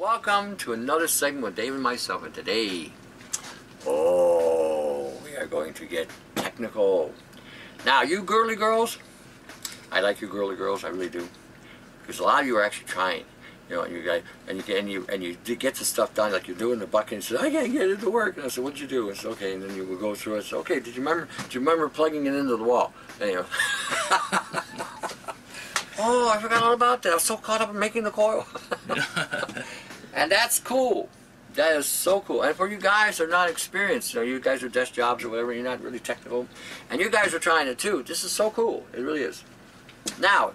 Welcome to another segment with Dave and myself, and today, we are going to get technical. Now, you girly girls, I like you girly girls, I really do, because a lot of you are actually trying. You know, you guys, and you get the stuff done, like you're doing the bucket, and you say, I can't get it to work. And I said, what'd you do? And I said, okay, and then you would go through it. I said, okay, do you remember plugging it into the wall? And, you know, oh, I forgot all about that. I was so caught up in making the coil. And that's cool. That is so cool. And for you guys that are not experienced, you know, you guys are desk jobs or whatever, you're not really technical, and you guys are trying it too. This is so cool. It really is. Now,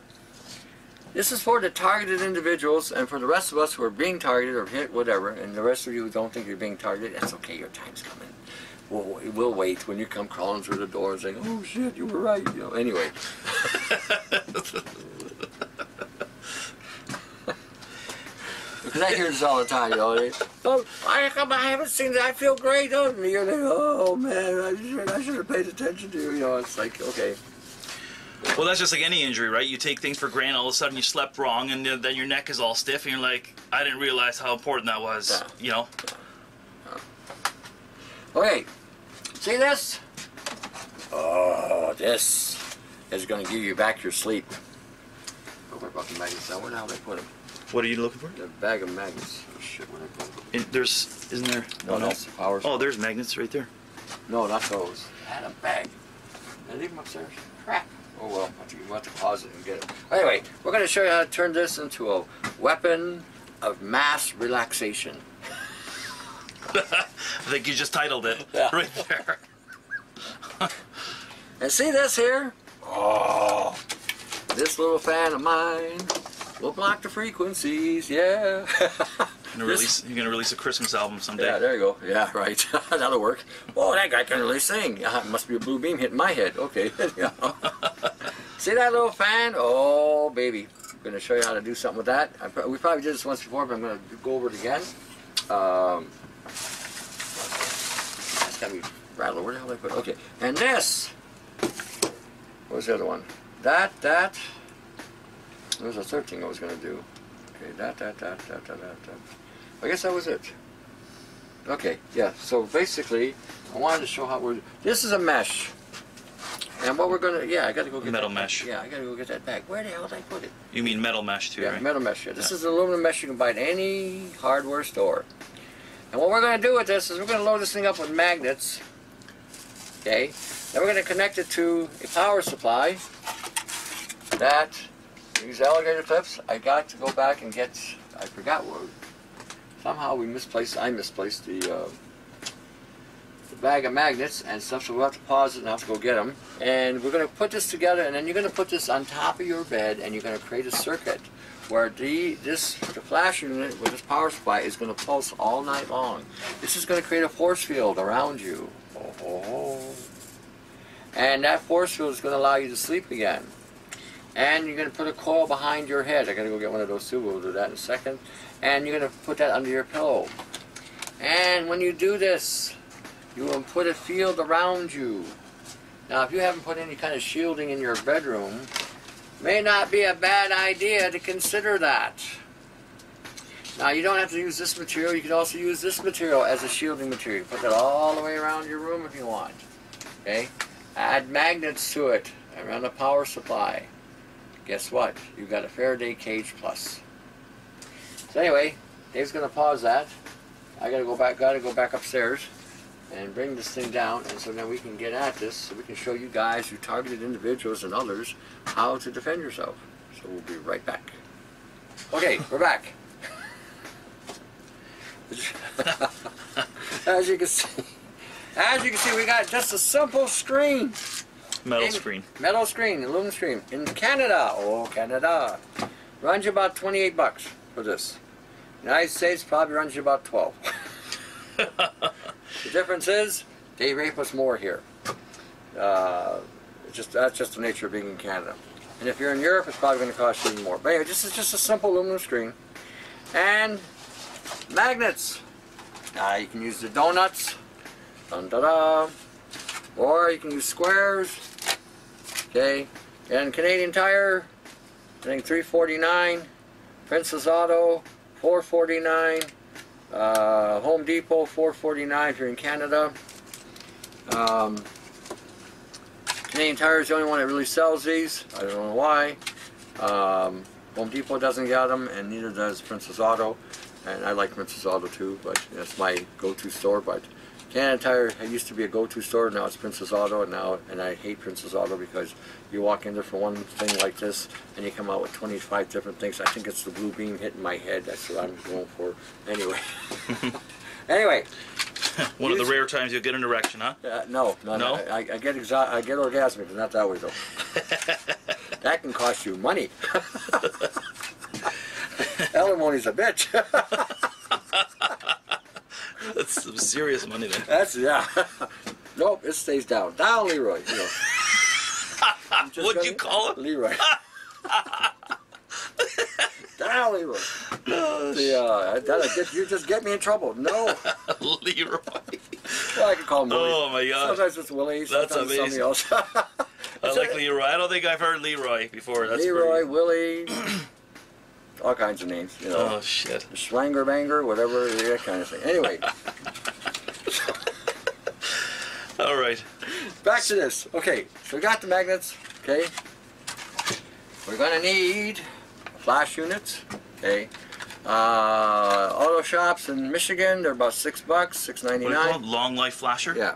this is for the targeted individuals, and for the rest of us who are being targeted or hit, whatever, and the rest of you who don't think you're being targeted, that's okay, your time's coming. We'll wait when you come crawling through the door and saying, oh shit, you were right, you know, anyway. Because I hear this all the time, you know. Oh, I haven't seen that, I feel great. Oh, and you're like, oh man, I should have paid attention to you, you know, it's like, okay. Well, that's just like any injury, right? You take things for granted, all of a sudden you slept wrong, and then your neck is all stiff, and you're like, I didn't realize how important that was, you know? Okay, see this? Oh, this is going to give you back your sleep. Oh, what about the magnets now? Where the hell did I put them? What are you looking for? The bag of magnets. Oh, shit, where did I put them? Isn't there? No, that's the power supply. Oh, there's magnets right there. No, not those. I had a bag. Did I leave them upstairs? Crap. Oh well, we'll have to pause it and get it. Anyway, we're going to show you how to turn this into a weapon of mass relaxation. I think you just titled it right there. And see this here? Oh, this little fan of mine will block the frequencies, yeah. You're going to release a Christmas album someday. Yeah, there you go. Yeah, right. That'll work. Oh, that guy can really sing. It must be a blue beam hitting my head. Okay. See that little fan? Oh, baby. I'm going to show you how to do something with that. We probably did this once before, but I'm going to go over it again. That's got to be rattled. Where the hell did I put it? Okay. And this. What was the other one? That. There was a third thing I was going to do. Okay, that. I guess that was it. Okay, yeah, so basically, I wanted to show how this is a mesh. And what we're going to, I got to go get metal mesh. Yeah, I got to go get that bag. Where the hell did I put it? You mean metal mesh too, right? Metal mesh, yeah. This is aluminum mesh you can buy at any hardware store. And what we're going to do with this is we're going to load this thing up with magnets. Okay, then we're going to connect it to a power supply that, these alligator clips, I got to go back and get, I forgot what, somehow I misplaced the bag of magnets and stuff, so we'll have to pause it and have to go get them. And we're going to put this together, and then you're going to put this on top of your bed, and you're going to create a circuit where the flash unit with this power supply is going to pulse all night long. This is going to create a force field around you. And that force field is going to allow you to sleep again. And you're going to put a coil behind your head. I got to go get one of those too. We'll do that in a second. And you're going to put that under your pillow. And when you do this, you will put a field around you. Now, if you haven't put any kind of shielding in your bedroom, it may not be a bad idea to consider that. Now, you don't have to use this material. You can also use this material as a shielding material. Put that all the way around your room if you want. Okay? Add magnets to it around the power supply. Guess what? You've got a Faraday cage plus. So anyway, Dave's going to pause that. I got to go back upstairs and bring this thing down, and so then we can get at this, so we can show you guys who targeted individuals and others how to defend yourself. So we'll be right back. Okay, we're back. As you can see, we got just a simple screen. Metal screen, aluminum screen. In Canada, Canada, runs you about 28 bucks for this. United States probably runs you about 12. The difference is, they rape us more here. That's just the nature of being in Canada. And if you're in Europe, it's probably going to cost you even more. But anyway, this is just a simple aluminum screen. And magnets. Now you can use the donuts. Dun-da-da. Or you can use squares. Okay, and Canadian Tire, I think $3.49. Princess Auto, $4.49. Home Depot, $4.49 if you're in Canada. Canadian Tire is the only one that really sells these. I don't know why. Home Depot doesn't get them, and neither does Princess Auto. And I like Princess Auto too, but that's my go-to store. But Canadian Tire used to be a go-to store, now it's Princess Auto, and I hate Princess Auto because you walk in there for one thing like this, and you come out with 25 different things. I think it's the blue beam hitting my head. That's what I'm going for. Anyway. Anyway. One of the rare times you'll get an erection, huh? No. I get orgasmic, but not that way though. That can cost you money. Alimony's a bitch. That's some serious money then. That's, yeah. Nope, it stays down. Down, Leroy. You know. What'd you call it? Leroy. Down, Leroy. Oh, you just get me in trouble. No. Leroy. Well, I can call him Willie. Oh my gosh. Sometimes it's Willie. That's sometimes amazing. It's somebody else. I like Leroy. I don't think I've heard Leroy before. That's Leroy, Willie, all kinds of names. You know. Oh shit. Schwanger banger, whatever, that kind of thing. Anyway. All right. Back to this. Okay, so we got the magnets. Okay. We're gonna need flash units. Okay. Auto shops in Michigan, they're about $6, $6.99. Long life flasher? Yeah.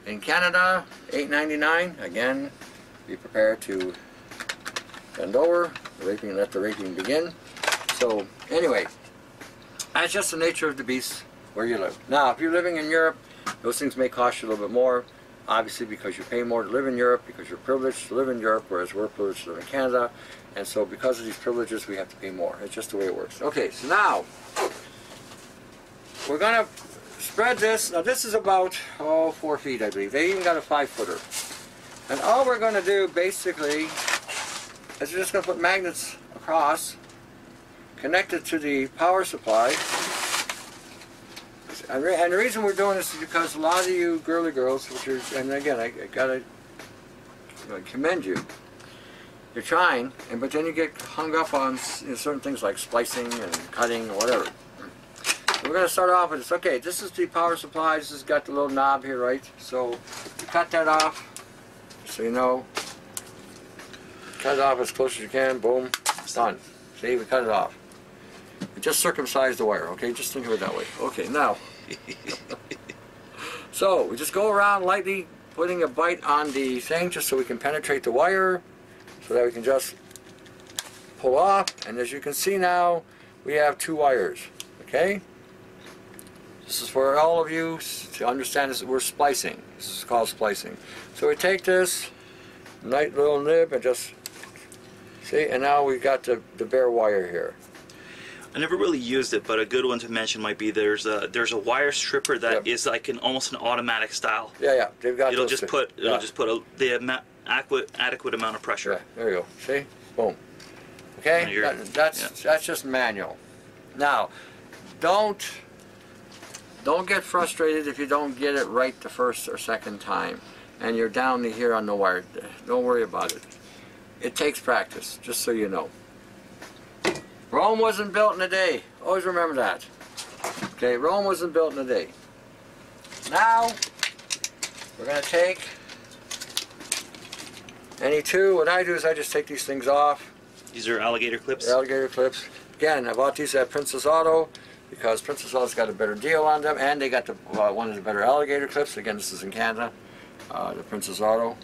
In Canada, $8.99. Again, be prepared to bend over, let the raping begin. So, anyway, that's just the nature of the beast where you live. Now, if you're living in Europe, those things may cost you a little bit more, obviously because you pay more to live in Europe, because you're privileged to live in Europe, whereas we're privileged to live in Canada. And so because of these privileges, we have to pay more. It's just the way it works. Okay, so now, we're going to spread this. Now this is about, 4 feet, I believe. They even got a 5-footer. And all we're going to do, basically, is we're just going to put magnets across, connected to the power supply. And the reason we're doing this is because a lot of you girly girls, and again, I gotta commend you. You're trying, but then you get hung up on certain things like splicing and cutting or whatever. We're going to start off with this. Okay, this is the power supply. This has got the little knob here, right? So you cut that off, so you know. Cut it off as close as you can. Boom, it's done. See, we cut it off. We just circumcise the wire. Okay, just think of it that way. Okay, now. So we just go around lightly, putting a bite on the thing, just so we can penetrate the wire, so that we can just pull off. And as you can see now, we have 2 wires. Okay. This is for all of you to understand this. We're splicing. This is called splicing. So we take this nice little nib and just see, and now we've got the bare wire here. I never really used it, but a good one to mention might be there's a wire stripper that is like almost an automatic style. Yeah, they've got. It'll just put the adequate amount of pressure. Yeah, there you go. See, boom. Okay, that's just manual. Now, don't get frustrated if you don't get it right the first or second time, and you're down to here on the wire. Don't worry about it. It takes practice, just so you know. Rome wasn't built in a day. Always remember that. Okay, Rome wasn't built in a day. Now, we're going to take any 2. What I do is I just take these things off. These are alligator clips? They're alligator clips. Again, I bought these at Princess Auto because Princess Auto's got a better deal on them, and they got one of the better alligator clips. Again, this is in Canada, the Princess Auto.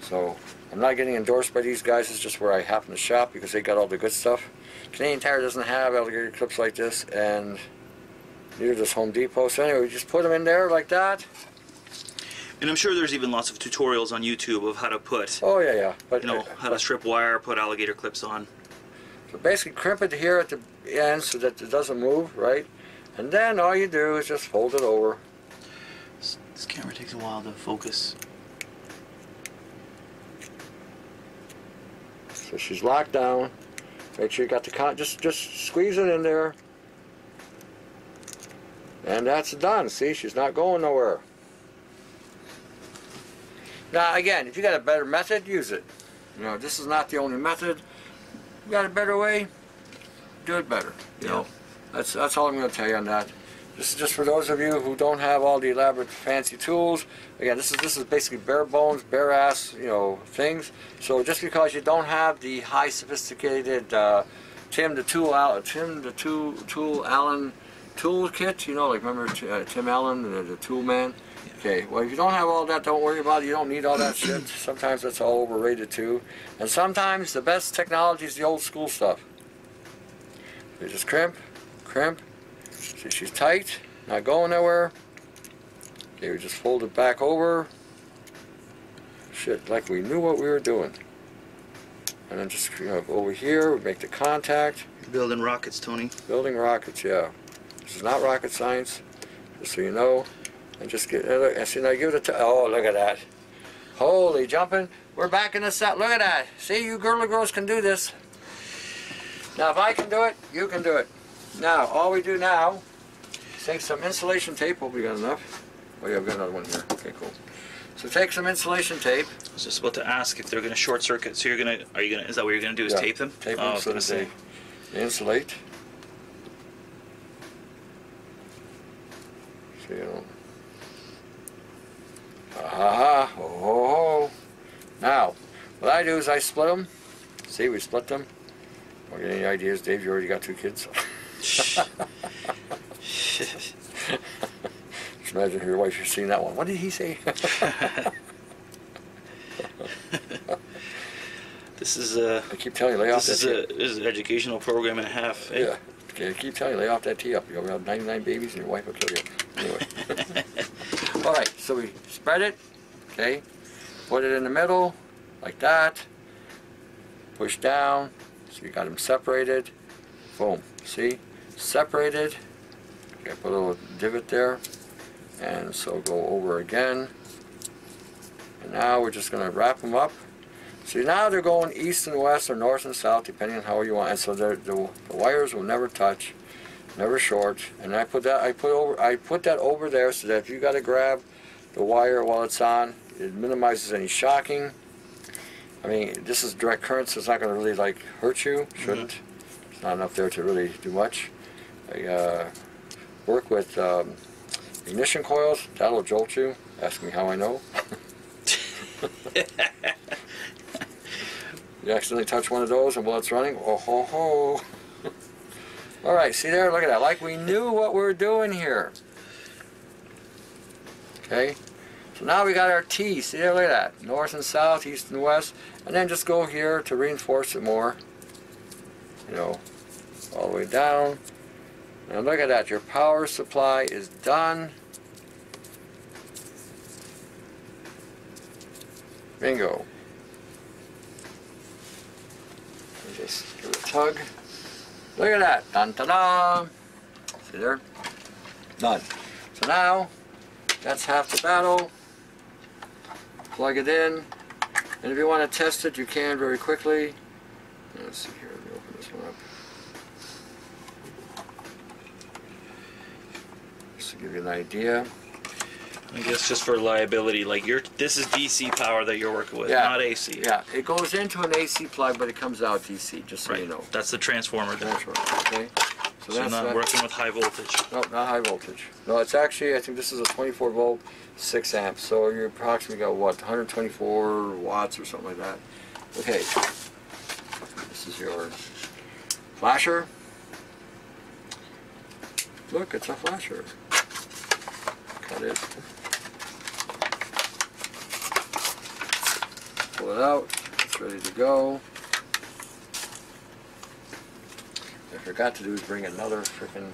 So I'm not getting endorsed by these guys. It's just where I happen to shop because they got all the good stuff. Canadian Tire doesn't have alligator clips like this, and neither does Home Depot. So anyway, we just put them in there like that. And I'm sure there's even lots of tutorials on YouTube of how to put. Oh yeah. But how to strip wire, put alligator clips on. So basically, crimp it here at the end so that it doesn't move, right? And then all you do is just fold it over. This camera takes a while to focus. So she's locked down. Make sure you got the just squeeze it in there. And that's done. See, she's not going nowhere. Now again, if you got a better method, use it. You know, this is not the only method. You got a better way, do it better. You know. That's all I'm going to tell you on that. This is just for those of you who don't have all the elaborate fancy tools. Again, this is basically bare bones, bare ass, you know, things. So just because you don't have the high sophisticated Tim the Tool Allen tool kit, you know, like remember Tim Allen, the tool man. Okay, well if you don't have all that, don't worry about it. You don't need all that shit. Sometimes that's all overrated too. And sometimes the best technology is the old school stuff. You just crimp, crimp. See, she's tight, not going nowhere. Okay, we just fold it back over. Shit, like we knew what we were doing. And then just, you know, over here, we make the contact. You're building rockets, Tony. Building rockets, yeah. This is not rocket science, just so you know. And just get, and see, now give it a, oh, look at that. Holy jumping. We're back in the set. Look at that. See, you girls can do this. Now, if I can do it, you can do it. Now, all we do now is take some insulation tape. Hope we got enough. Oh yeah, we've got another one here. Okay, cool. So take some insulation tape. I was just about to ask if they're going to short circuit. So is that what you're going to do? Is tape them? Tape them so that they insulate. So you know. Aha! Oh, ho, ho. Now, what I do is I split them. See, we split them. Want to get any ideas, Dave? You already got 2 kids. Just imagine your wife, you're seeing that one. What did he say? This is I keep telling you, lay off that tee. This is an educational program and a half. Eh? Yeah. Okay, I keep telling you, lay off that tee up. You'll have 99 babies and your wife will kill you. Anyway. All right, so we spread it. Okay. Put it in the middle, like that. Push down. So you got them separated. Boom. See? Separated. Okay, put a little divot there. And so go over again. And now we're just going to wrap them up. See, now they're going east and west or north and south, depending on how you want. And so the wires will never touch, never short. And I put that over there so that if you got to grab the wire while it's on, it minimizes any shocking. I mean, this is direct current, so it's not going to really like hurt you. Shouldn't. Mm-hmm. It's not enough there to really do much. I work with ignition coils. That'll jolt you. Ask me how I know. You accidentally touch one of those and while it's running, oh ho ho. All right, see there, look at that. Like we knew what we were doing here. Okay, so now we got our T. See there, look at that. North and south, east and west. And then just go here to reinforce it more. You know, all the way down. And look at that, your power supply is done. Bingo. Just give it a tug. Look at that. Dun ta da. See there? Done. So now, that's half the battle. Plug it in. And if you want to test it, you can very quickly. Let's see here. Let me open this one up. Just to give you an idea. I guess just for reliability, like this is DC power that you're working with, yeah, not AC. Yeah, it goes into an AC plug, but it comes out DC, just so right. You know. That's the transformer. Okay. So that's not working with high voltage. No, not high voltage. No, it's actually, I think this is a 24 volt, 6 amps. So you approximately got what, 124 watts or something like that. Okay. This is your flasher. Look, it's a flasher. Cut it. Pull it out. It's ready to go. I forgot to do is bring another freaking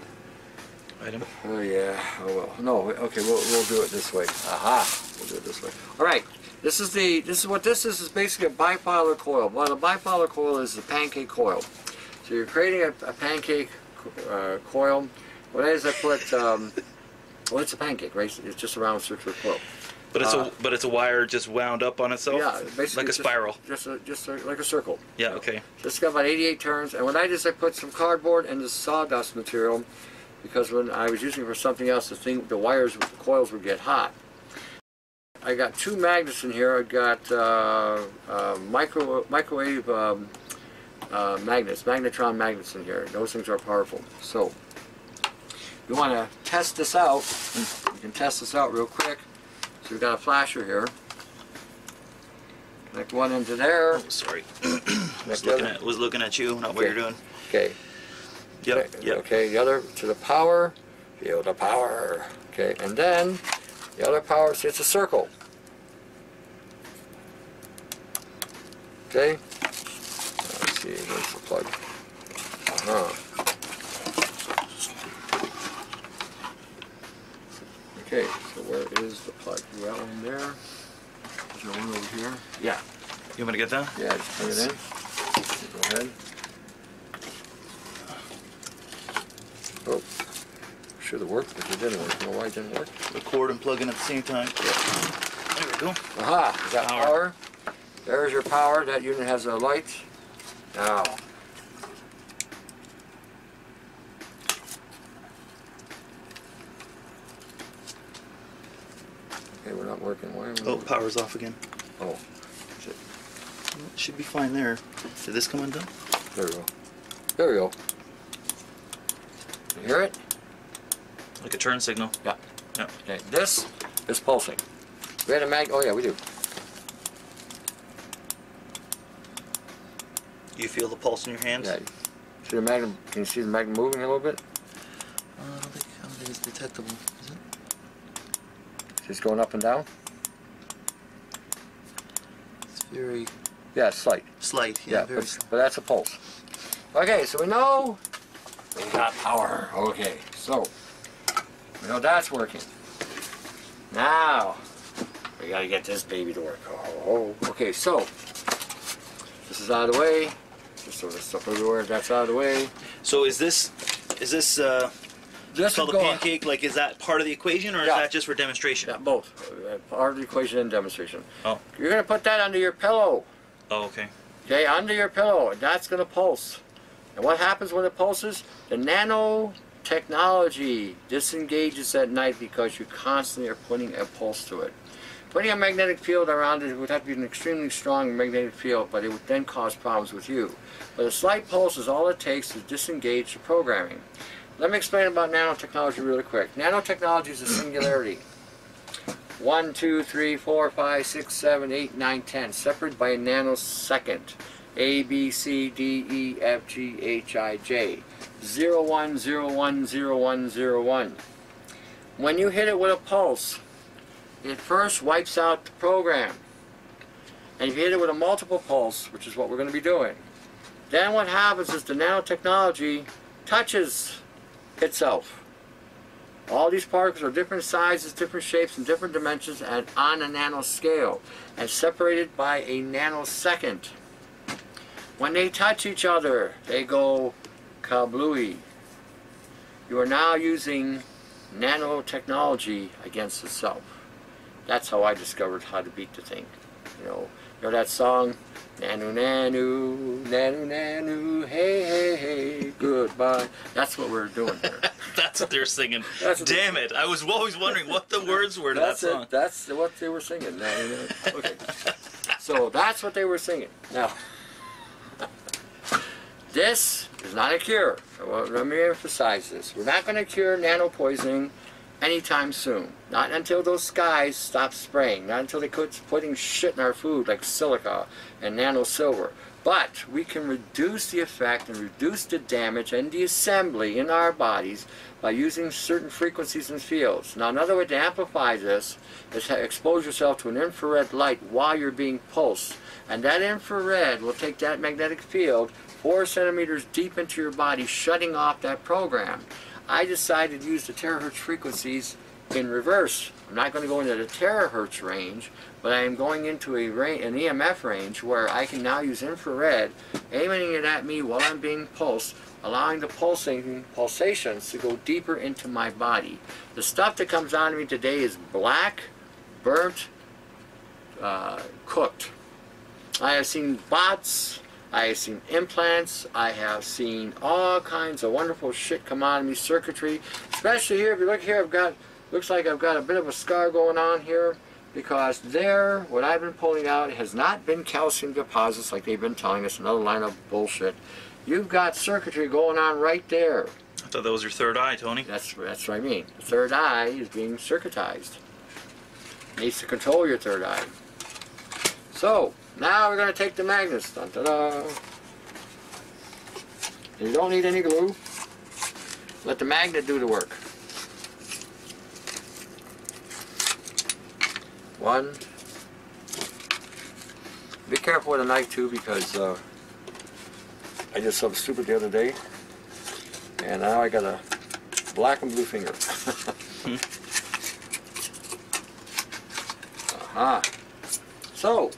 item. Oh yeah. Oh well. No. Okay. We'll do it this way. Aha. We'll do it this way. All right. This is what this is. Is basically a bipolar coil. Well, a bipolar coil is a pancake coil. So you're creating a pancake coil. What it is, I put. Well, it's a pancake, right? It's just a round circular coil. But it's a wire just wound up on itself. Yeah, basically like a spiral. Just like a circle. Yeah. Okay. It's got about 88 turns, and what I did is I put some cardboard and the sawdust material, because when I was using it for something else, the wires, the coils would get hot. I got 2 magnets in here. I got microwave magnets, magnetron magnets in here. Those things are powerful. So you want to test this out. You can test this out real quick. So we've got a flasher here. Connect one into there. Oh, sorry. was looking at you, not what you're doing. Okay. Yep. Okay, the other to the power. Feel the power. Okay, and then the other power, see, it's a circle. Okay. Let's see, where's the plug? Okay, so where is the plug? You got one there? Is there one over here? Yeah. You want me to get that? Yeah, just put it in. Go ahead. Oh, should have worked, but it didn't work. You know why it didn't work? Record and plug in at the same time. There we go. Aha! Is that power? There's your power. That unit has a light. Now. Okay, we're not working. Why are we working? Power's off again. Oh. It should be fine there. Did this come undone? There we go. There we go. You hear it? Like a turn signal. Yeah. Yeah. Okay. This is pulsing. We had a mag. Oh yeah, we do. You feel the pulse in your hands? Yeah. See the magnet? Can you see the magnet moving a little bit? I don't think it's detectable. Is it? Just going up and down. It's very. Yeah, slight. Slight. Yeah, very but that's a pulse. Okay, so we know we got power. Okay, so we know that's working. Now we gotta get this baby to work. Oh, okay, so this is out of the way. Just throw this stuff everywhere. That's out of the way. So is this This called a pancake? Like, is that part of the equation, or is that just for demonstration? Yeah, both. Part of the equation and demonstration. Oh. You're gonna put that under your pillow. Oh, okay. Okay, under your pillow, and that's going to pulse. And what happens when it pulses? The nanotechnology disengages at night because you constantly are putting a pulse to it. Putting a magnetic field around it would have to be an extremely strong magnetic field, but it would then cause problems with you. But a slight pulse is all it takes to disengage the programming. Let me explain about nanotechnology really quick. Nanotechnology is a singularity. 1, 2, 3, 4, 5, 6, 7, 8, 9, 10. Separated by a nanosecond. A, B, C, D, E, F, G, H, I, J. 0, 1, 0, 1, 0, 1, 0, 1. When you hit it with a pulse, it first wipes out the program. And if you hit it with a multiple pulse, which is what we're going to be doing, then what happens is the nanotechnology touches itself. All these particles are different sizes, different shapes, and different dimensions, and on a nano scale, and separated by a nanosecond. When they touch each other, they go kablooey. You are now using nanotechnology against itself. That's how I discovered how to beat the thing. You know that song? Nanu, nanu, nanu, nanu, hey, hey, hey, goodbye. That's what we're doing here. That's what they're singing. Damn it. I was always wondering what the words were to that song. That's what they were singing. Okay. So that's what they were singing. Now, this is not a cure. Well, let me emphasize this. We're not going to cure nano poisoning anytime soon. Not until those skies stop spraying. Not until they quit putting shit in our food like silica and nano silver. But we can reduce the effect and reduce the damage and the assembly in our bodies by using certain frequencies and fields. Now, another way to amplify this is to expose yourself to an infrared light while you're being pulsed. And that infrared will take that magnetic field 4 centimeters deep into your body, shutting off that program. I decided to use the terahertz frequencies in reverse. I'm not going to go into the terahertz range, but I am going into an EMF range where I can now use infrared, aiming it at me while I'm being pulsed, allowing the pulsations to go deeper into my body. The stuff that comes on me today is black, burnt, cooked. I have seen bots, I have seen implants, I have seen all kinds of wonderful shit come on me, circuitry. Especially here, if you look here, looks like I've got a bit of a scar going on here, because there, what I've been pulling out has not been calcium deposits like they've been telling us, another line of bullshit. You've got circuitry going on right there. I thought that was your third eye, Tony. That's what I mean. The third eye is being circuitized. It needs to control your third eye. So, now we're going to take the magnets. Dun, da, da. You don't need any glue. Let the magnet do the work. One. Be careful with a knife too, because I did something stupid the other day, and now I got a black and blue finger. Aha. So,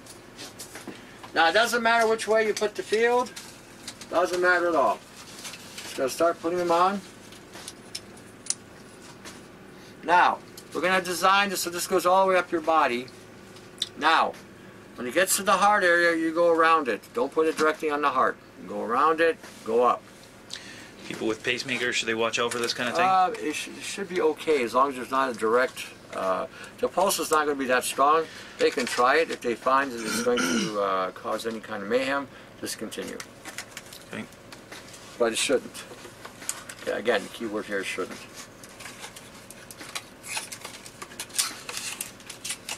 now it doesn't matter which way you put the field. Doesn't matter at all. Just gotta start putting them on. Now, we're gonna design this so this goes all the way up your body. Now, when it gets to the heart area, you go around it. Don't put it directly on the heart. You go around it, go up. People with pacemakers, should they watch out for this kind of thing? It should be okay as long as there's not a direct... the pulse is not going to be that strong. They can try it. If they find that it's going to cause any kind of mayhem, discontinue. Okay. But it shouldn't. Okay, again, the key word here is shouldn't.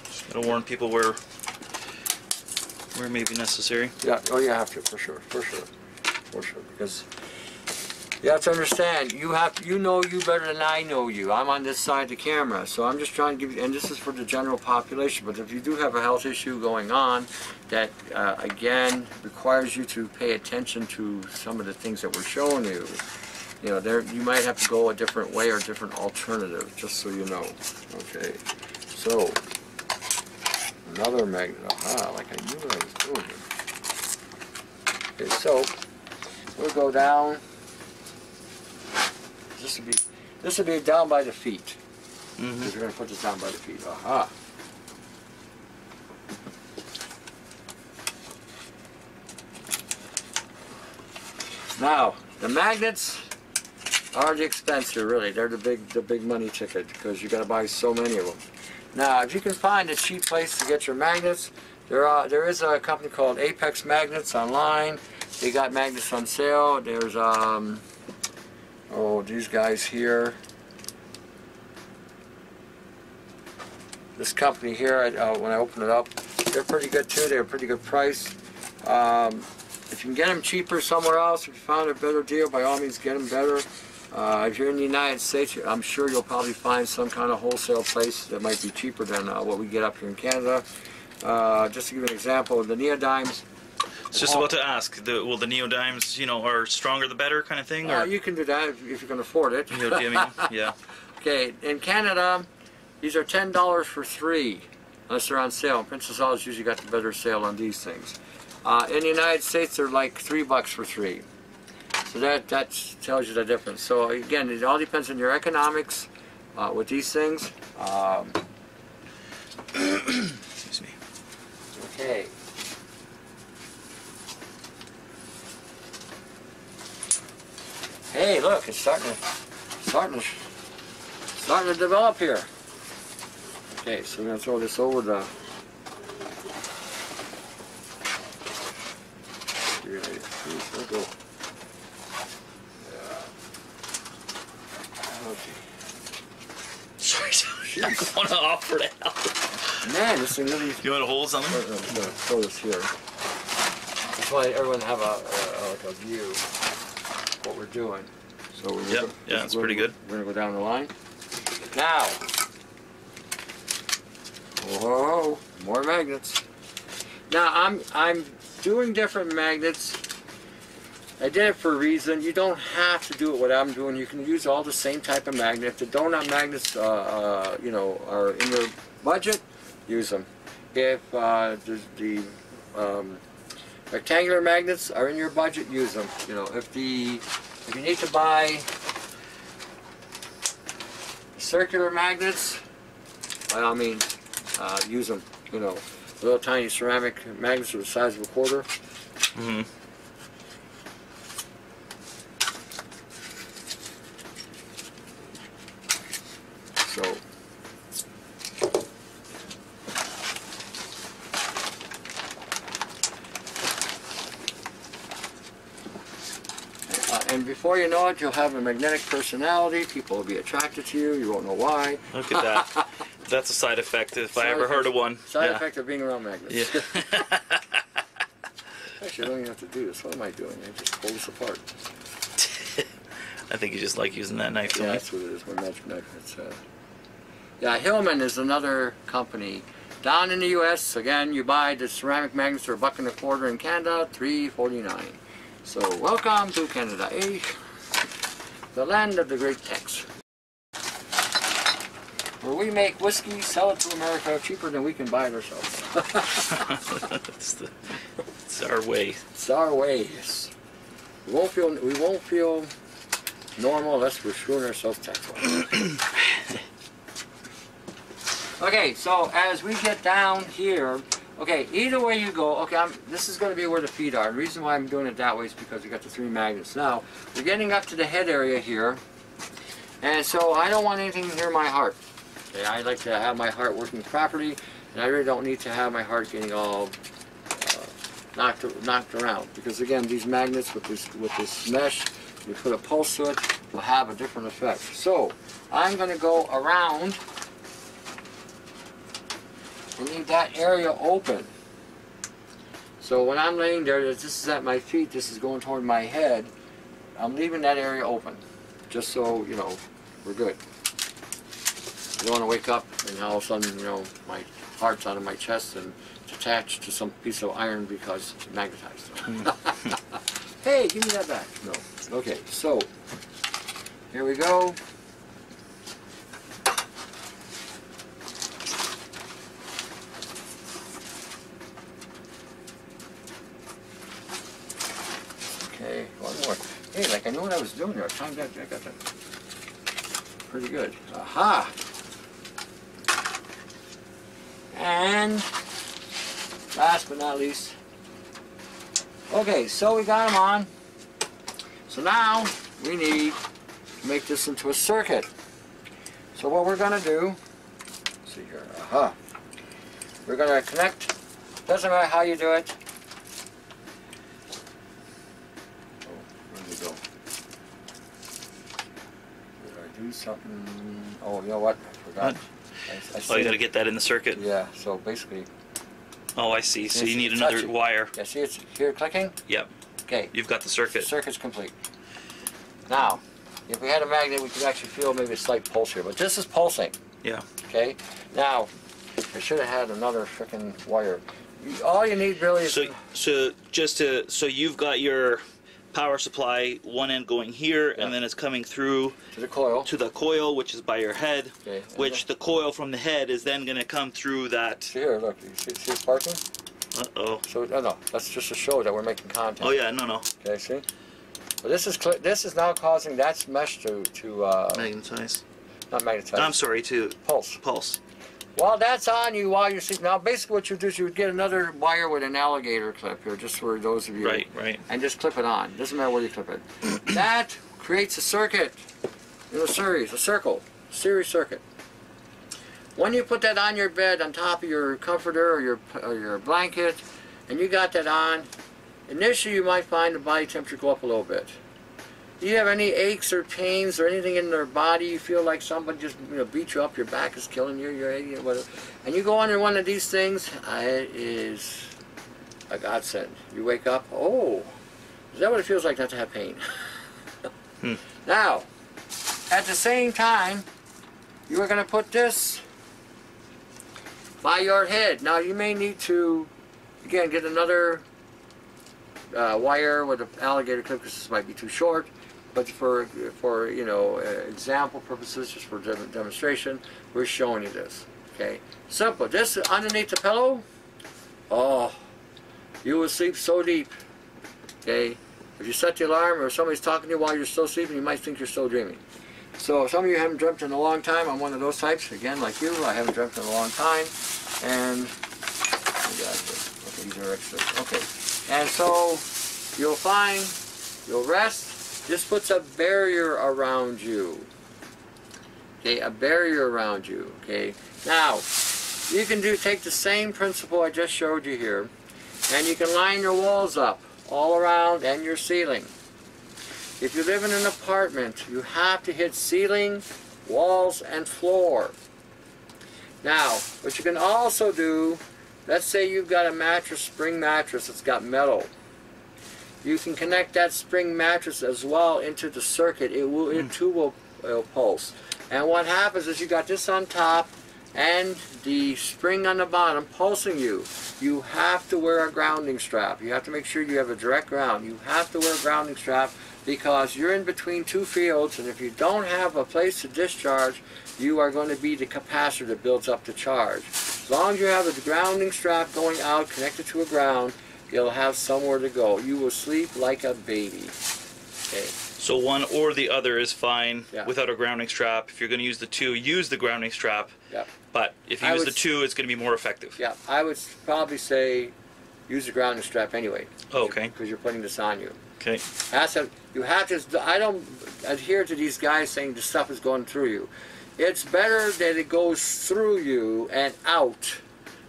Just gotta warn people where it may be necessary. Yeah, oh, you have to, for sure, because you have to understand, you know you better than I know you. I'm on this side of the camera, so I'm just trying to give you, and this is for the general population, but if you do have a health issue going on that, again, requires you to pay attention to some of the things that we're showing you, you know, you might have to go a different way or a different alternative, just so you know. Okay, so, another magnet. Aha, like I knew what I was doing here. Okay, so, we'll go down. This would be down by the feet. Because we're going to put this down by the feet. Aha. Now, the magnets are the expense here, really. They're the big money ticket, because you got to buy so many of them. Now, if you can find a cheap place to get your magnets, there is a company called Apex Magnets online. They got magnets on sale. There's oh, these guys here. This company here, when I open it up, they're pretty good too. They're a pretty good price. If you can get them cheaper somewhere else, if you found a better deal, by all means get them better. If you're in the United States, I'm sure you'll probably find some kind of wholesale place that might be cheaper than what we get up here in Canada. Just to give you an example, the neodymes. I was just about to ask, will the neodymes, you know, are stronger the better kind of thing? Or? You can do that if you can afford it. Neodymium, yeah. Okay, in Canada, these are $10 for 3, unless they're on sale. Princess Al's usually got the better sale on these things. In the United States, they're like $3 for 3. So that tells you the difference. So again, it all depends on your economics with these things. Excuse me. Okay. Hey, look, it's starting to develop here. Okay, so we're going to throw this over the... We'll go. Sorry, I'm going to offer to help. Man, this thing really... You want to hold something? I'm going to throw this here. That's why everyone have like a view of what we're doing. So yeah, it's pretty good. We're going to go down the line. Now, whoa, more magnets. Now I'm doing different magnets. I did it for a reason. You don't have to do it what I'm doing. You can use all the same type of magnet. If the donut magnets, you know, are in your budget, use them. If the rectangular magnets are in your budget, use them. You know, if you need to buy circular magnets, by all means, use them. You know, little tiny ceramic magnets the size of a quarter. Mm-hmm. So, And before you know it, you'll have a magnetic personality. People will be attracted to you. You won't know why. Look at that. That's a side effect if I ever heard of one. Side effect of being around magnets. Yeah. Actually, I don't even have to do this. What am I doing? I just pull this apart. I think you just like using that knife, Yeah, that's what it is. My magic knife. It's, yeah, Hillman is another company. Down in the U.S., again, you buy the ceramic magnets for $1.25 in Canada, $3.49. So, welcome to Canada, the land of the great Tex. Where we make whiskey, sell it to America cheaper than we can buy it ourselves. It's our way. It's our way. Yes. We won't feel normal unless we're screwing ourselves tax-wise. Okay, so as we get down here, okay, either way you go, okay, this is going to be where the feet are. The reason why I'm doing it that way is because we got the 3 magnets. Now, we're getting up to the head area here, and so I don't want anything near my heart. Okay, I like to have my heart working properly, and I really don't need to have my heart getting all knocked around. Because again, these magnets with this mesh, you put a pulse to it, will have a different effect. So, I'm going to go around. I need that area open. So when I'm laying there, this is at my feet, this is going toward my head, I'm leaving that area open. Just so, you know, we're good. I don't want to wake up and all of a sudden, you know, my heart's out of my chest and it's attached to some piece of iron because it's magnetized. Hey, give me that back. No. Okay, so, here we go. Okay, one more. Hey, like I know what I was doing there. I got that pretty good. Aha! And last but not least, okay, so we got them on. So now we need to make this into a circuit. So what we're going to do, let's see here, aha. We're going to connect, doesn't matter how you do it. Something. Oh, you know what? I forgot. Oh, you got to get that in the circuit. Yeah. So basically. Oh, I see. So you need another wire. Yeah. See, it's here clicking. Yep. Okay. You've got the circuit. The circuit's complete. Now, if we had a magnet, we could actually feel maybe a slight pulse here, but this is pulsing. Yeah. Okay. Now, I should have had another freaking wire. All you need really is. So you've got your power supply, one end going here, yeah, and then it's coming through to the coil, which is by your head, okay, which the coil from the head is then going to come through that. See here, look, you see it sparking? Uh-oh. So, no, that's just to show that we're making contact. Oh yeah, no. Okay, see? Well, this is now causing that mesh to magnetize. Not magnetize. I'm sorry, to pulse. While that's on you while you're sleeping. Now, basically what you do is you would get another wire with an alligator clip here, just for those of you. Right. And just clip it on. Doesn't matter where you clip it. That creates a circuit in a series, a series circuit. When you put that on your bed, on top of your comforter or your blanket, and you got that on, initially you might find the body temperature go up a little bit. Do you have any aches or pains or anything in their body? You feel like somebody just beat you up, your back is killing you, your head, whatever. And you go under one of these things, it is a godsend. You wake up, oh, is that what it feels like not to have pain? Now, at the same time, you are going to put this by your head. Now you may need to, again, get another wire with an alligator clip because this might be too short. But for example purposes, just for demonstration, we're showing you this. Okay, simple. This underneath the pillow. Oh, you will sleep so deep. Okay, if you set the alarm or somebody's talking to you while you're still sleeping, you might think you're still dreaming. So some of you haven't dreamt in a long time. I'm one of those types. Again, like you, I haven't dreamt in a long time. And okay, these are extras. Okay, and so you'll find you'll rest. This puts a barrier around you. Okay, a barrier around you. Okay. Now, you can take the same principle I just showed you here, and you can line your walls up all around and your ceiling. If you live in an apartment, you have to hit ceiling, walls, and floor. Now, what you can also do, let's say you've got a mattress, spring mattress that's got metal. You can connect that spring mattress as well into the circuit. It too will pulse. And what happens is you got this on top and the spring on the bottom pulsing you. You have to wear a grounding strap. You have to make sure you have a direct ground. You have to wear a grounding strap because you're in between two fields, and if you don't have a place to discharge, you are going to be the capacitor that builds up the charge. As long as you have a grounding strap going out, connected to a ground, you'll have somewhere to go. You will sleep like a baby. Okay. So one or the other is fine Yeah. without a grounding strap. If you're going to use the two, use the grounding strap. Yeah. But if you use the two, it's going to be more effective. Yeah, I would probably say use the grounding strap anyway. Oh, okay. Because you're putting this on you. Okay. You have to. I don't adhere to these guys saying the stuff is going through you. It's better that it goes through you and out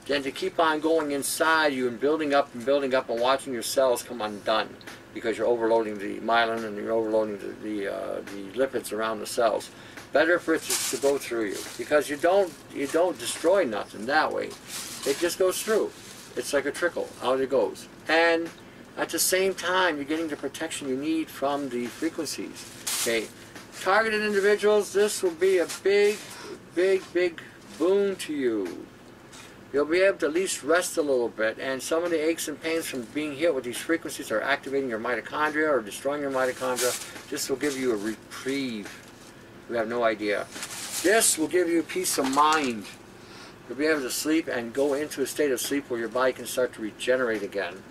than to keep on going inside you and building up and watching your cells come undone because you're overloading the myelin and you're overloading the lipids around the cells. Better for it to go through you because you don't destroy nothing that way. It just goes through. It's like a trickle. Out it goes. And at the same time, you're getting the protection you need from the frequencies. Okay, targeted individuals, this will be a big, big, big boon to you. You'll be able to at least rest a little bit, and some of the aches and pains from being hit with these frequencies are activating your mitochondria or destroying your mitochondria. This will give you a reprieve. You have no idea. This will give you peace of mind. You'll be able to sleep and go into a state of sleep where your body can start to regenerate again.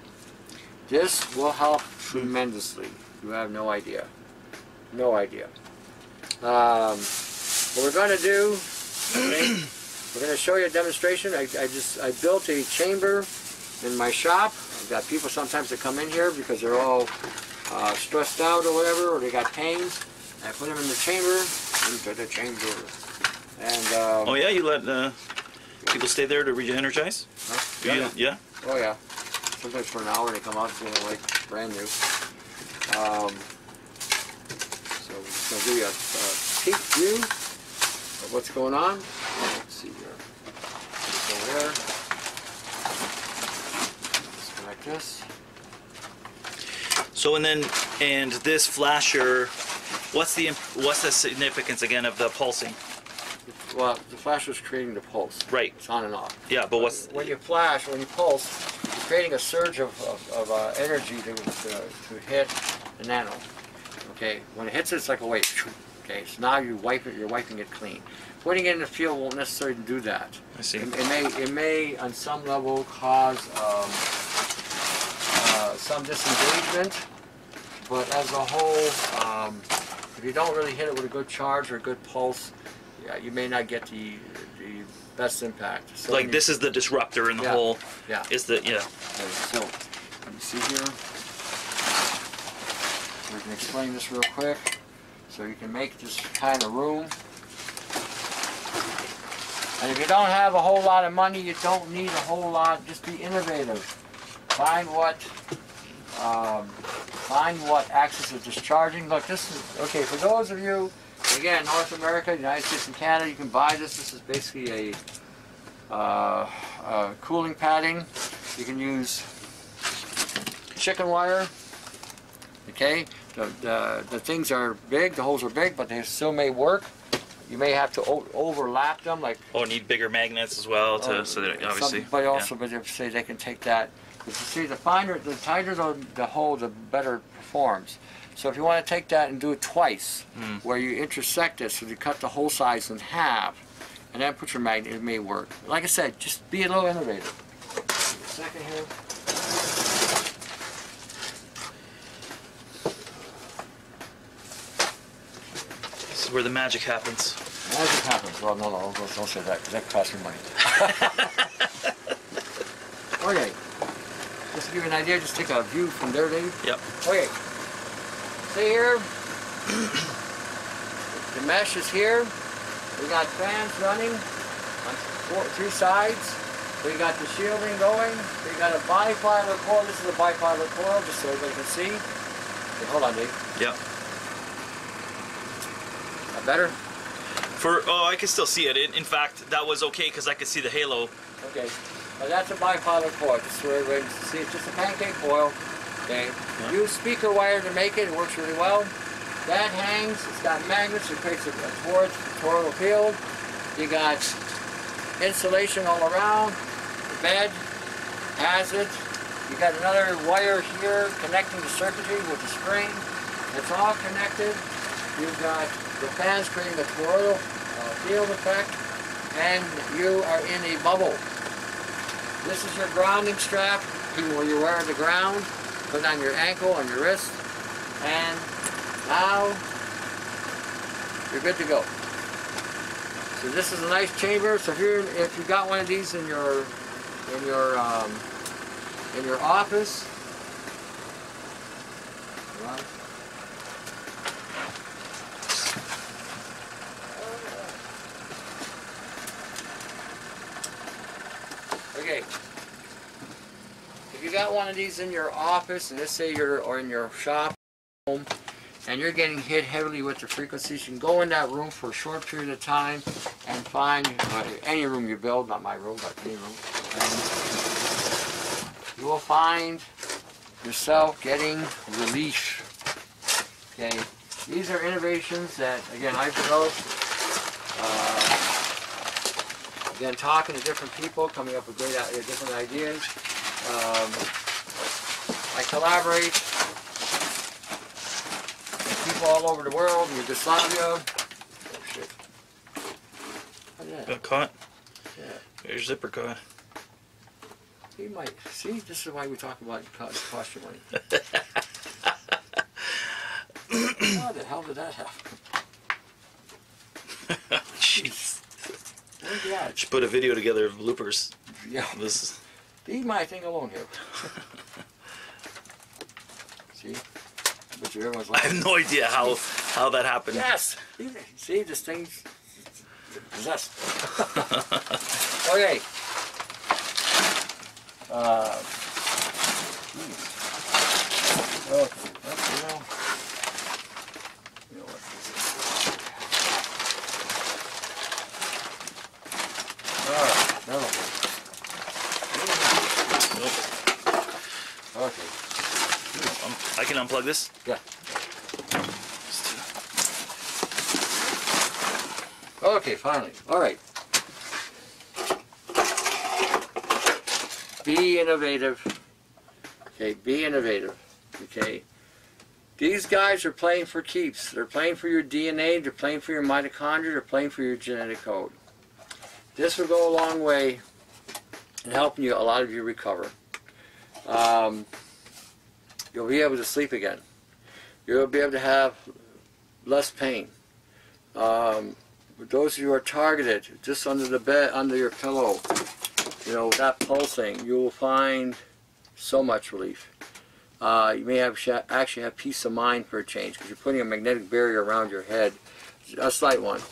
This will help tremendously. You have no idea. No idea. What we're going to do, okay, we're going to show you a demonstration. I built a chamber in my shop. I've got people sometimes that come in here because they're all stressed out or whatever, or they got pains. I put them in the chamber, into the chamber. And oh yeah, you let people stay there to re-energize? Huh? Yeah. Yeah? Oh yeah. Sometimes for an hour they come out feeling like brand new. So we're just going to give you a peek view of what's going on. Let's see here. Go there. Disconnect this. So and this flasher, what's the significance again of the pulsing? Well, the flasher is creating the pulse. Right. It's on and off. Yeah, but what's... When you flash, when you pulse, you're creating a surge of energy to hit the nano. Okay, when it hits it, it's like a wave. Okay, so now you're wiping it clean. Putting it in the field won't necessarily do that. I see. It may on some level cause some disengagement, but as a whole, if you don't really hit it with a good charge or a good pulse, yeah, you may not get the best impact. So like this is the disruptor in the whole. Yeah. Is the Okay, so let me see here. We can explain this real quick. So you can make this kind of room. And if you don't have a whole lot of money, you don't need a whole lot. Just be innovative. Find what axis of discharging. Look, this is okay for those of you. Again, North America, United States, and Canada. You can buy this. This is basically a cooling padding. You can use chicken wire. Okay, the things are big. The holes are big, but they still may work. You may have to overlap them, like. Oh, need bigger magnets as well to so that obviously. But also, but they say they can take that. Because you see, the tighter the hole, the better it performs. So if you want to take that and do it twice, where you intersect it, so you cut the hole size in half, and then put your magnet, it may work. Like I said, just be a little innovative. A second here. This is where the magic happens. Magic happens. Well, no, don't say that, because that costs me money. Okay. Just to give you an idea, just take a view from there, Dave. Yep. Okay. See here, the mesh is here. We got fans running on three sides. We got the shielding going. We got a bifilar coil. This is a bifilar coil, just so everybody can see. Okay, hold on, Dave. Yep. Better? Oh, I can still see it. In fact, that was okay because I could see the halo. Okay. Now that's a bipolar coil. Just so everybody can see, it's just a pancake coil. Okay. Yeah. Use speaker wire to make it. It works really well. That hangs. It's got magnets. It creates a toroidal field. You got insulation all around. The bed has it. You got another wire here connecting the circuitry with the spring. It's all connected. You've got the fans creating a toroidal field effect, and you are in a bubble. This is your grounding strap where you wear the ground, put it on your ankle, on your wrist, and now you're good to go. So this is a nice chamber. So if you got one of these in your office, okay. If you got one of these in your office, and let's say or in your shop, home, and you're getting hit heavily with the frequencies, you can go in that room for a short period of time and find any room you build, not my room, but any room, and you will find yourself getting relief. Okay, these are innovations that, again, I've developed. Again, talking to different people, coming up with different ideas. I collaborate with people all over the world, Yugoslavia. Oh shit. What is that? Got caught? Yeah. Your zipper caught. You might. See, this is why we talk about cost your money. How the hell did that happen? Jeez. Look at that. Should put a video together of bloopers. Yeah. This. Leave my thing alone here. See? But everyone's I have no idea how that happened. Yes. See, this thing's possessed. Okay. Okay. I can unplug this? Yeah. Okay, finally. All right. Be innovative. Okay, be innovative. Okay. These guys are playing for keeps. They're playing for your DNA. They're playing for your mitochondria. They're playing for your genetic code. This will go a long way in helping you, a lot of you recover. You'll be able to sleep again. You'll be able to have less pain. Those of you who are targeted, just under the bed, under your pillow, you know, that pulsing, you will find so much relief. You may actually have peace of mind for a change because you're putting a magnetic barrier around your head, a slight one,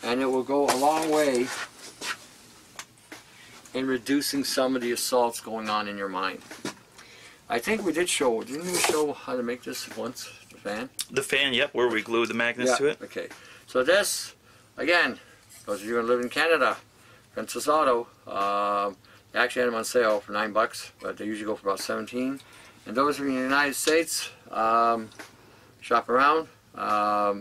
and it will go a long way in reducing some of the assaults going on in your mind. I think we did show, didn't we show how to make this once, the fan? The fan, yep, where we glue the magnets to it. Okay. So this, again, those of you who live in Canada, Princess Auto, they actually had them on sale for $9, but they usually go for about 17. And those of you in the United States, shop around. I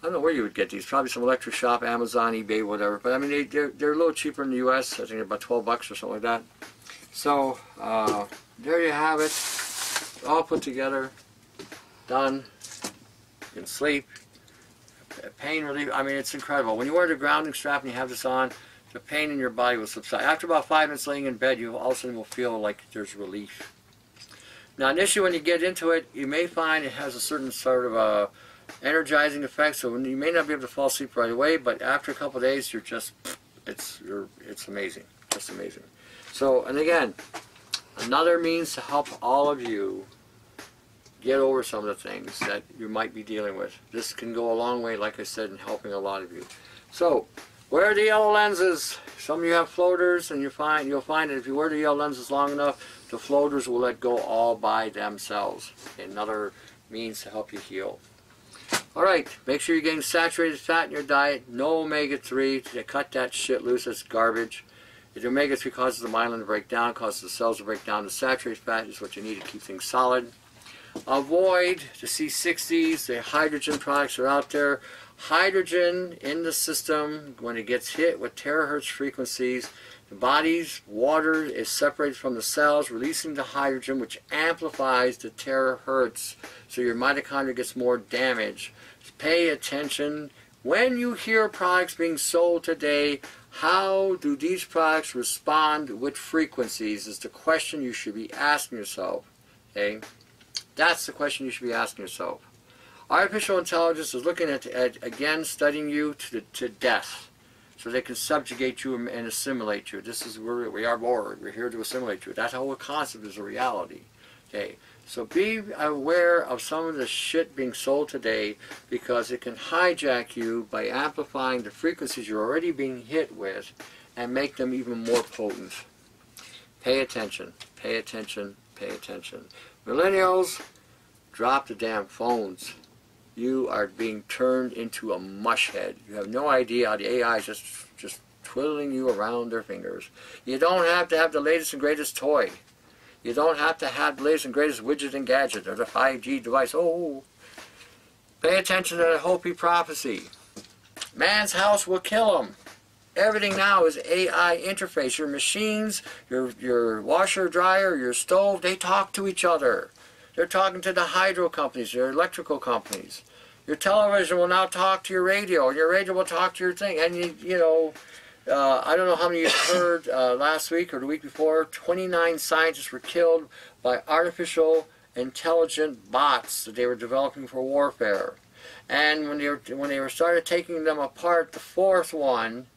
don't know where you would get these. Probably some electric shop, Amazon, eBay, whatever. But I mean, they're a little cheaper in the U.S. I think they're about $12 or something like that. So there you have it. All put together, done. You can sleep. Pain relief. I mean, it's incredible. When you wear the grounding strap and you have this on, the pain in your body will subside. After about 5 minutes laying in bed, you all of a sudden will feel like there's relief. Now, initially, when you get into it, you may find it has a certain sort of energizing effect. So you may not be able to fall asleep right away, but after a couple of days, you're just, it's amazing, just amazing. So, and again, another means to help all of you get over some of the things that you might be dealing with. This can go a long way, like I said, in helping a lot of you. So, wear the yellow lenses. Some of you have floaters, and you'll find that if you wear the yellow lenses long enough, the floaters will let go all by themselves. Another means to help you heal. Alright, make sure you're getting saturated fat in your diet. No omega-3. Cut that shit loose. That's garbage. The omega-3 causes the myelin to break down, causes the cells to break down. The saturated fat is what you need to keep things solid. Avoid the C60s. The hydrogen products are out there. Hydrogen in the system, when it gets hit with terahertz frequencies, the body's water is separated from the cells, releasing the hydrogen, which amplifies the terahertz. So your mitochondria gets more damage. Pay attention. When you hear products being sold today, how do these products respond with frequencies is the question you should be asking yourself. Okay? That's the question you should be asking yourself. Artificial intelligence is looking at again, studying you to death, so they can subjugate you and assimilate you. This is where we are born. We're here to assimilate you. That whole concept is a reality. Okay, so be aware of some of the shit being sold today, because it can hijack you by amplifying the frequencies you're already being hit with and make them even more potent. Pay attention. Pay attention. Pay attention. Millennials, drop the damn phones. You are being turned into a mush head. You have no idea how the AI is just twiddling you around their fingers. You don't have to have the latest and greatest toy. You don't have to have the latest and greatest widget and gadget or the 5G device. Oh, pay attention to the Hopi prophecy. Man's house will kill him. Everything now is AI interface. Your machines, your washer, dryer, your stove, they talk to each other. They're talking to the hydro companies, your electrical companies. Your television will now talk to your radio, and your radio will talk to your thing. And, you know, I don't know how many you heard last week or the week before, 29 scientists were killed by artificial intelligent bots that they were developing for warfare. And when they were started taking them apart, the fourth one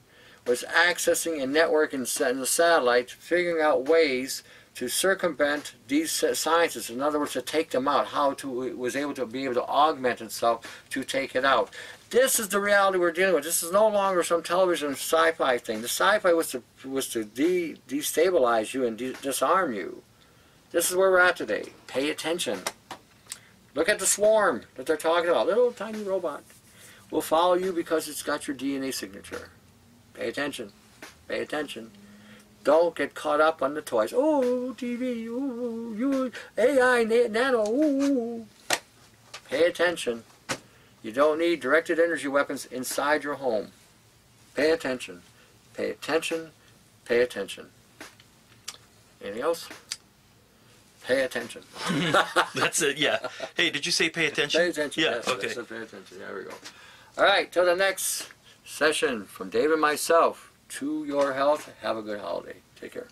was accessing a network in the satellite, figuring out ways to circumvent these scientists. In other words, to take them out. How it was able to augment itself to take it out. This is the reality we're dealing with. This is no longer some television sci-fi thing. The sci-fi was to destabilize you and disarm you. This is where we're at today. Pay attention. Look at the swarm that they're talking about. Little tiny robot will follow you because it's got your DNA signature. Pay attention. Pay attention. Don't get caught up on the toys. Oh, TV, ooh, you, AI, nano, ooh. Pay attention. You don't need directed energy weapons inside your home. Pay attention. Pay attention. Pay attention. Anything else? Pay attention. That's it, yeah. Hey, did you say pay attention? Pay attention. Yeah, yes, okay. Yes, pay attention. There we go. All right, till the next session from Dave and myself. To your health. Have a good holiday. Take care.